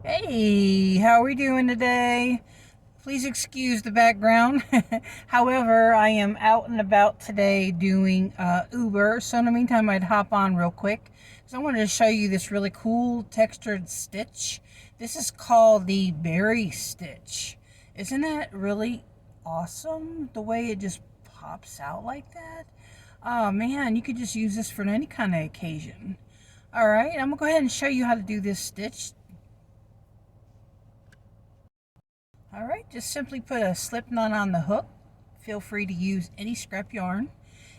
Hey, how are we doing today? Please excuse the background. However, I am out and about today doing Uber. So in the meantime, I'd hop on real quick. So I wanted to show you this really cool textured stitch. This is called the berry stitch. Isn't that really awesome? The way it just pops out like that. Oh man, you could just use this for any kind of occasion. All right, I'm gonna go ahead and show you how to do this stitch. All right, just simply put a slip knot on the hook. Feel free to use any scrap yarn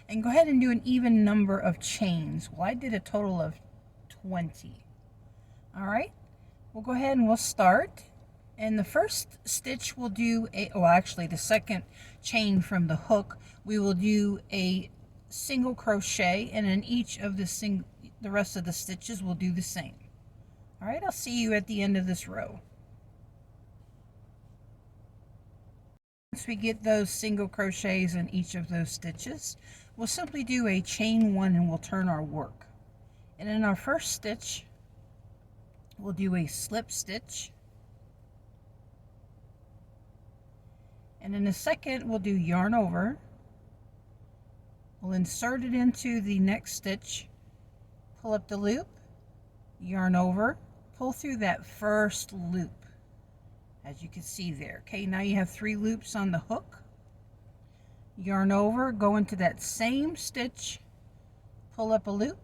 and go ahead and do an even number of chains. Well, I did a total of 20. All right, we'll go ahead and we'll start. And the first stitch we'll do actually the second chain from the hook, we will do a single crochet, and in each of the rest of the stitches we'll do the same. All right, I'll see you at the end of this row. Once we get those single crochets in each of those stitches, we'll simply do a chain one and we'll turn our work. And in our first stitch, we'll do a slip stitch. And in the second, we'll do yarn over. We'll insert it into the next stitch, pull up the loop, yarn over, pull through that first loop. As you can see there. Okay, now you have 3 loops on the hook. Yarn over, go into that same stitch, pull up a loop.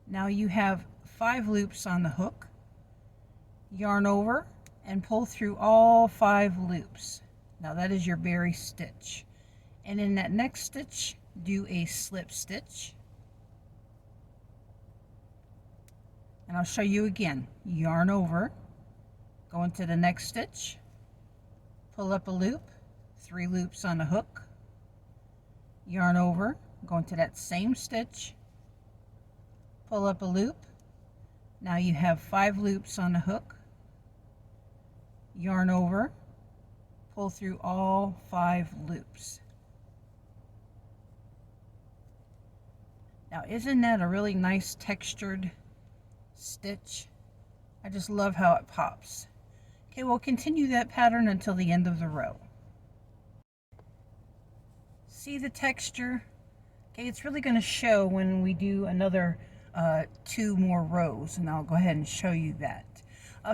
Now you have 5 loops on the hook. Yarn over and pull through all 5 loops. Now that is your berry stitch. And in that next stitch, do a slip stitch. And I'll show you again. Yarn over, go into the next stitch, pull up a loop, 3 loops on the hook, yarn over, go into that same stitch, pull up a loop. Now you have 5 loops on the hook, yarn over, pull through all 5 loops. Now isn't that a really nice textured stitch? I just love how it pops. Okay, we'll continue that pattern until the end of the row. See the texture? Okay, it's really going to show when we do another 2 more rows, and I'll go ahead and show you that.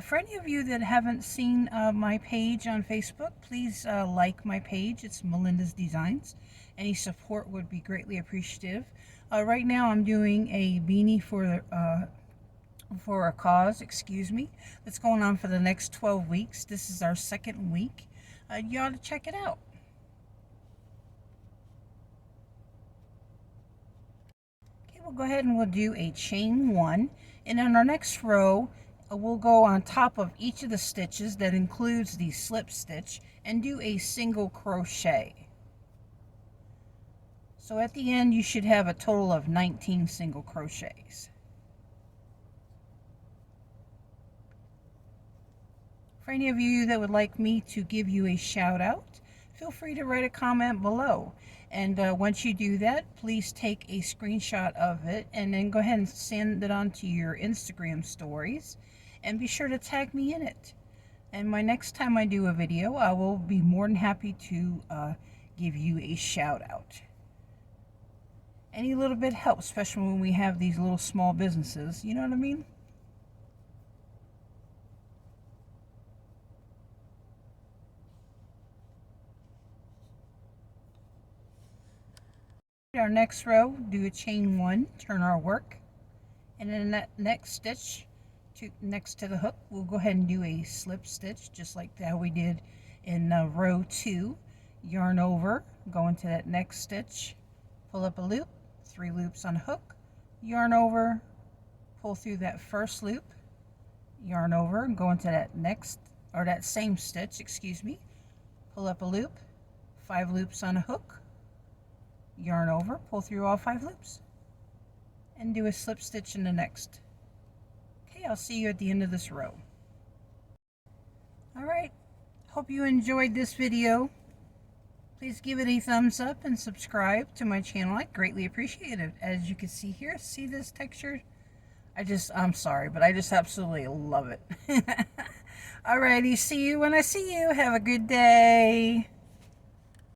For any of you that haven't seen my page on Facebook, please like my page. It's Melinda's Designs. Any support would be greatly appreciative. Right now I'm doing a beanie for a cause, that's going on for the next 12 weeks. This is our 2nd week. You ought to check it out. Okay, we'll go ahead and we'll do a chain 1, and in our next row we'll go on top of each of the stitches that includes the slip stitch and do a single crochet. So at the end you should have a total of 19 single crochets. For any of you that would like me to give you a shout out, feel free to write a comment below. And once you do that, please take a screenshot of it and then go ahead and send it on to your Instagram stories. And be sure to tag me in it. And my next time I do a video, I will be more than happy to give you a shout out. Any little bit helps, especially when we have these little small businesses. You know what I mean? Our next row, do a chain 1, turn our work, and in that next stitch next to the hook, we'll go ahead and do a slip stitch just like that we did in row 2. Yarn over, go into that next stitch, pull up a loop, 3 loops on the hook, yarn over, pull through that first loop, yarn over, and go into that that same stitch, pull up a loop, 5 loops on a hook, yarn over, pull through all 5 loops, and do a slip stitch in the next. Okay, I'll see you at the end of this row. Alright, hope you enjoyed this video. Please give it a thumbs up and subscribe to my channel. I greatly appreciate it. As you can see here, see this texture? I'm sorry, but I just absolutely love it. Alrighty, see you when I see you. Have a good day.